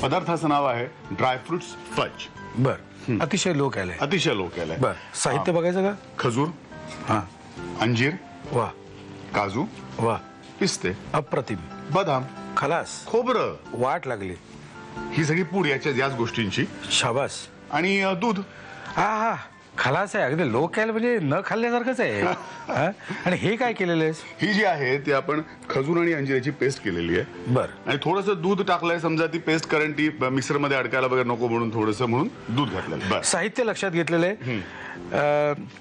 पदार्थाचं नाव आहे dry fruits fudge. बर, अतिशय लोक आले. अतिशय लोक आले. बर, साहित्य बघायचं का? खजूर, हा, अंजीर, वा काजू, वा, पिस्ते, अप्रतिम, बदाम, खलास, खोबरं, वाट लागली. ही सगळी पूड याच गोष्टींची. शाबास. आणि दूध. हा, खलास आहे. अगदी लोक आले म्हणजे न खाल्ल्यासारखंच आहे. हा? आणि हे काय केलेलं आहेस? ही जी आहे ती आपण खजूर आणि अंजिराची पेस्ट केलेली आहे. बर. आणि थोडंसं दूध टाकलंय, समजा ती पेस्ट कारण ती मिक्सर मध्ये अडकायला वगैरे नको म्हणून थोडंसं म्हणून दूध घातलेलं. बर. साहित्य लक्षात घेतलेलं आहे.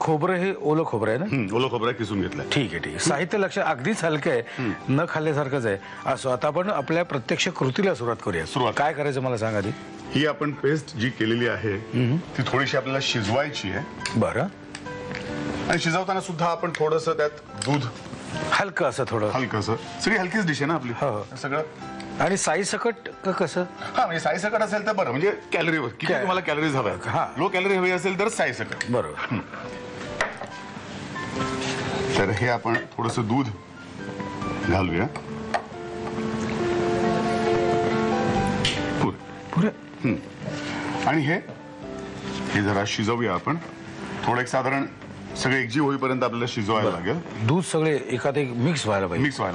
खोबरं हे ओलं खोबरं आहे ना? ओलं खोबरं किसून घेतलंय. ठीक आहे. साहित्य लक्षात अगदीच हलकं आहे, न खाल्ल्यासारखंच आहे. असो, आता आपण आपल्या प्रत्यक्ष कृतीला सुरुवात करूया. काय करायचं मला सांग आधी. ही आपण पेस्ट जी केलेली आहे ती थोडीशी आपल्याला शिजवायची आहे. बरं. आणि शिजवताना सुद्धा आपण थोडंसं त्यात दूध हलकं असं थोडं हलकंसं. सगळी हलकीच डिश आहे ना आपली. हो. सगळं. आणि साई सकट का कसं? हा, म्हणजे साई सकट असेल तर बरं, म्हणजे कॅलरीवर किती तुम्हाला कॅलरीज हव्या. हा. लो कॅलरी हवी असेल तर साई सकट. बरोबर. तर हे आपण थोडंसं दूध घालूया. पुरे. आणि हे जरा शिजवूया आपण. थोडं एक साधारण सगळे एकजीव होईपर्यंत आपल्याला शिजवायला लागेल. दूध सगळे एकात एक मिक्स व्हायला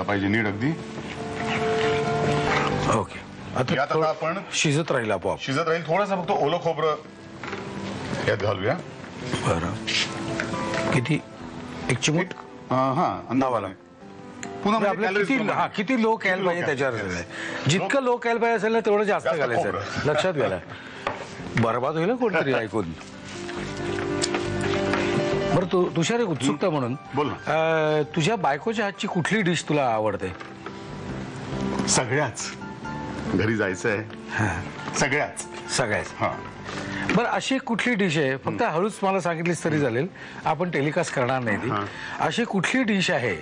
पाहिजे. नीट अगदी. ओके. आता आपण शिजत राहील आपोआप. थोडंसं फक्त ओलं खोबरं यात घालूया. बरं. किती? एक चिमूट. हा, अंदावाला. पुन्हा किती लोक यायला पाहिजे त्याच्यावर. जितकं लोक यायला पाहिजे असेल ना तेवढं जास्त घालायचं. लक्षात घ्यायला. बरबाद होईल कोणतरी ऐकून. बरं, तुषार, एक उत्सुकता म्हणून बोल. तुझ्या बायकोच्या हातची कुठली डिश तुला आवडते? सगळ्याच. घरी जायचंय. सगळ्याच. हा. बरं, अशी कुठली डिश आहे, फक्त हळूच मला सांगितलीस तरी चालेल, आपण टेलिकास्ट करणार नाही ती. अशी कुठली डिश आहे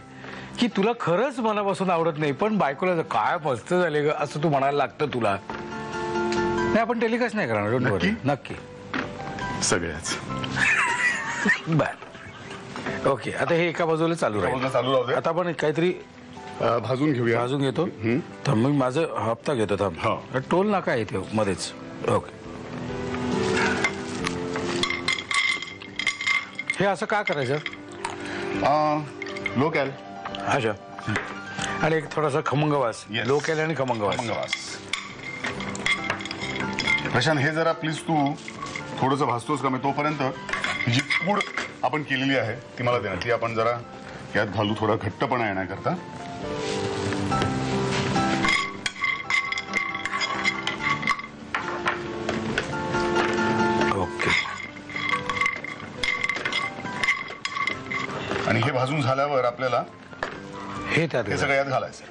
की तुला खरंच मनापासून आवडत नाही, पण बायकोला काय मस्त झाले ग असं तू म्हणायला लागतं तुला? नाही, आपण टेलिकास्ट नाही करणार. डोंट वरी. नक्की. सगळ्याच. बर. ओके. आता हे एका बाजूला चालू राहील. आता आपण काहीतरी भाजून घेतो. तर मग माझं हप्ता घेतो. थांब. टोल नाका येते मध्येच. ओके. हे असं का करायचं? लोकॅल. अच्छा. आणि एक थोडासा खमंग वास. लोकॅल आणि खमंग वास. प्रशांत, हे जरा प्लीज तू थोडंसं भाजतोस का? मी तोपर्यंत जी पूड आपण केलेली आहे ती मला देणार. ती आपण जरा यात घालू, थोडा घट्टपणा येण्याकरता. ओके. आणि हे भाजून झाल्यावर आपल्याला हे सगळं यात घालायचं.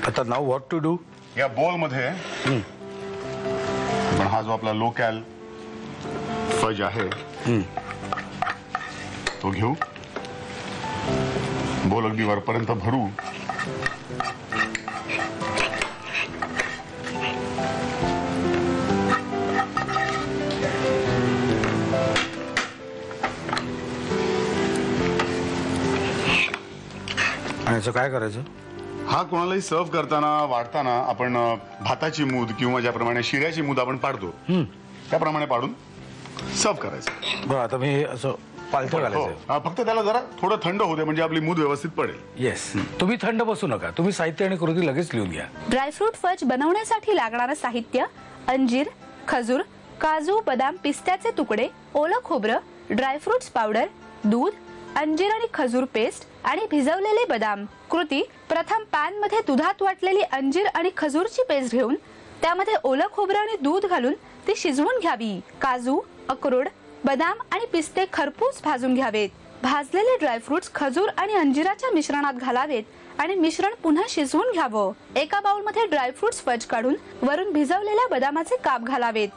आता नाव व्हॉट टू डू? या बोल मध्ये आपण हा जो आपला लोकॅल फज आहे तो घेऊ. बोल अगदी वरपर्यंत भरू. आणि याचं काय करायचं? हा कोणालाही सर्व करताना, वाढताना आपण भाताची मूद किंवा ज्याप्रमाणे शिऱ्याची मूद आपण पाडतो त्याप्रमाणे पाडून सर्व करायचं. बरं, आता मी हे असं पालथं घालायचं. फक्त त्याला जरा थोडं थंड होऊ दे, म्हणजे आपली मूद व्यवस्थित पडेल. येस. तुम्ही थंड बसू नका. तुम्ही साहित्य आणि कृती लगेच लिहून घ्या. ड्रायफ्रूट फज बनवण्यासाठी लागणारं साहित्य: अंजीर, खजूर, काजू, बदाम, पिस्त्याचे तुकडे, ओलं खोबरं, ड्रायफ्रुट्स पावडर, दूध, अंजीर आणि खजूर पेस्ट आणि भिजवलेले बदाम. कृती: प्रथम पॅन मध्ये दुधात वाटलेली अंजीर आणि खजूरची पेस्ट घेऊन त्यामध्ये ओलं खोबरं आणि दूध घालून ती शिजवून घ्यावी. काजू, अक्रोड, बदाम आणि पिस्ते खरपूस भाजून घ्यावेत. भाजलेले ड्रायफ्रुट्स खजूर आणि अंजिराच्या मिश्रणात घालावेत आणि मिश्रण पुन्हा शिजवून घ्यावं. एका बाउल मध्ये ड्रायफ्रुट्स फज काढून वरून भिजवलेल्या बदामाचे काप घालावेत.